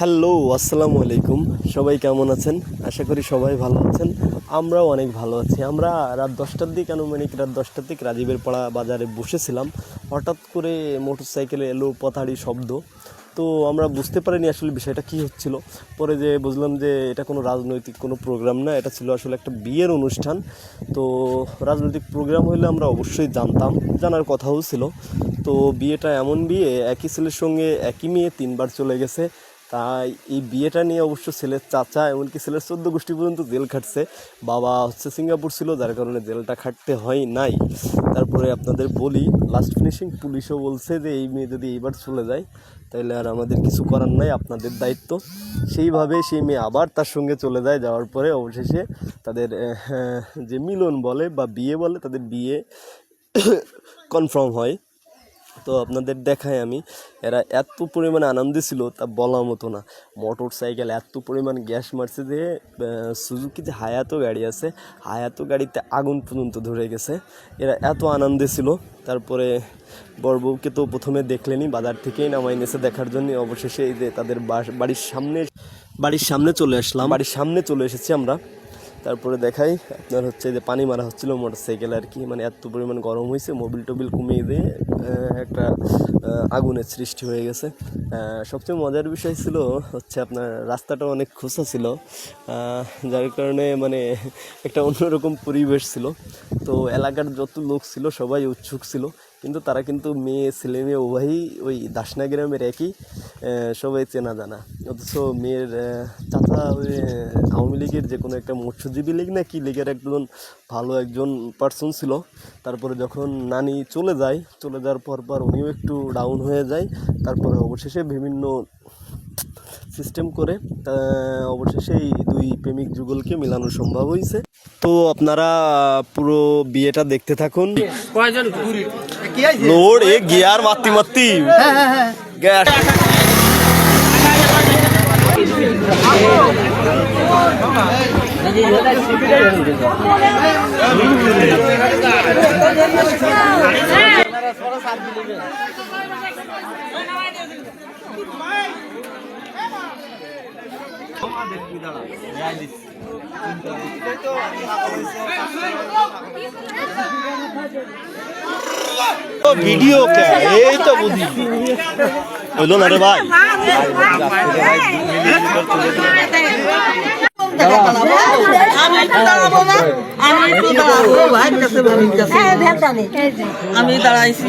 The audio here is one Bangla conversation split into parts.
হ্যালো, আসসালামু আলাইকুম। সবাই কেমন আছেন? আশা করি সবাই ভালো আছেন। আমরাও অনেক ভালো আছি। আমরা রাত 10টার দিক আনুমানিক রাত 10টার দিক রাজীবের পাড়া বাজারে বসেছিলাম। হঠাৎ করে মোটরসাইকেলে এলো পথাড়ি শব্দ। তো আমরা বুঝতে পারিনি আসলে বিষয়টা কী হচ্ছিল। পরে যে বুঝলাম যে এটা কোনো রাজনৈতিক কোনো প্রোগ্রাম না, এটা ছিল আসলে একটা বিয়ের অনুষ্ঠান। তো রাজনৈতিক প্রোগ্রাম হলে আমরা অবশ্যই জানতাম, জানার কথাও ছিল। তো বিয়েটা এমন বিয়ে, একই ছেলের সঙ্গে একই মেয়ে 3বার চলে গেছে। তাই এই বিয়েটা নিয়ে অবশ্য ছেলের চাচা এমনকি ছেলের 14 গোষ্ঠী পর্যন্ত জেল খাটছে। বাবা হচ্ছে সিঙ্গাপুর ছিল, যার কারণে জেলটা খাটতে হয় নাই। তারপরে আপনাদের বলি, লাস্ট ফিনিশিং পুলিশও বলছে যে এই মেয়ে যদি এইবার চলে যায় তাহলে আর আমাদের কিছু করার নাই, আপনাদের দায়িত্ব। সেইভাবে সেই মেয়ে আবার তার সঙ্গে চলে যায়। যাওয়ার পরে অবশেষে তাদের যে মিলন বলে বা বিয়ে বলে, তাদের বিয়ে কনফার্ম হয়। তো আপনাদের দেখায় আমি, এরা এত পরিমাণে আনন্দে ছিল তা বলার মতো না। মোটর সাইকেল এত পরিমাণ গ্যাস মারছে যে সুজুকি যে হায়াতো গাড়ি আছে, হায়াতো গাড়িতে আগুন পর্যন্ত ধরে গেছে। এরা এত আনন্দে ছিল। তারপরে বরবউকে তো প্রথমে দেখলেনি, বাজার থেকেই নামাই নিয়েছে দেখার জন্য। অবশেষে এই যে তাদের বাড়ির সামনে চলে এসেছি আমরা। তারপরে দেখাই আপনার হচ্ছে যে পানি মারা হচ্ছিলো মোটর সাইকেল আর কি, মানে এত পরিমাণ গরম হয়েছে, মোবিল টোবিল কমিয়ে দিয়ে একটা আগুনের সৃষ্টি হয়ে গেছে। সবচেয়ে মজার বিষয় ছিল হচ্ছে আপনার রাস্তাটা অনেক খোঁচা ছিল, যার কারণে মানে একটা অন্যরকম পরিবেশ ছিল। তো এলাকার যত লোক ছিল সবাই উৎসুক ছিল, কিন্তু তারা কিন্তু ছেলে মেয়ে উভয়ই ওই দাসনা গ্রামের একই, সবাই চেনা জানা। অথচ মেয়ের চাচা ওই আওয়ামী লীগের যে কোনো একটা মৎস্যজীবী লীগ না কি লীগের একজন ভালো একজন পার্সন ছিল। তারপরে যখন নানি চলে যাওয়ার পর উনিও একটু ডাউন হয়ে যায়। তারপরে অবশেষে বিভিন্ন সিস্টেম করে অবশেষে এই দুই প্রেমিক যুগলকে মেলানো সম্ভব হয়েছে। তো আপনারা পুরো বিয়েটা দেখতে থাকুন। লোড এ গিয়ার মারতি গ্যাস ভিডিও কে এই তো বুঝি হইল না রে ভাই। আমি দাঁড়াইছি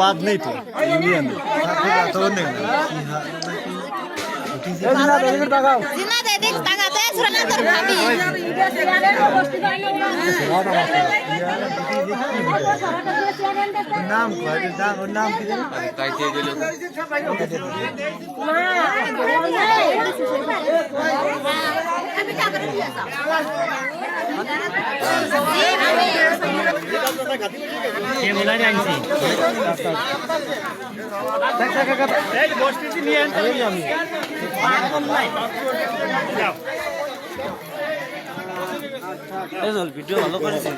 বাদ নেই তো ভিডিও ভালো করেছি।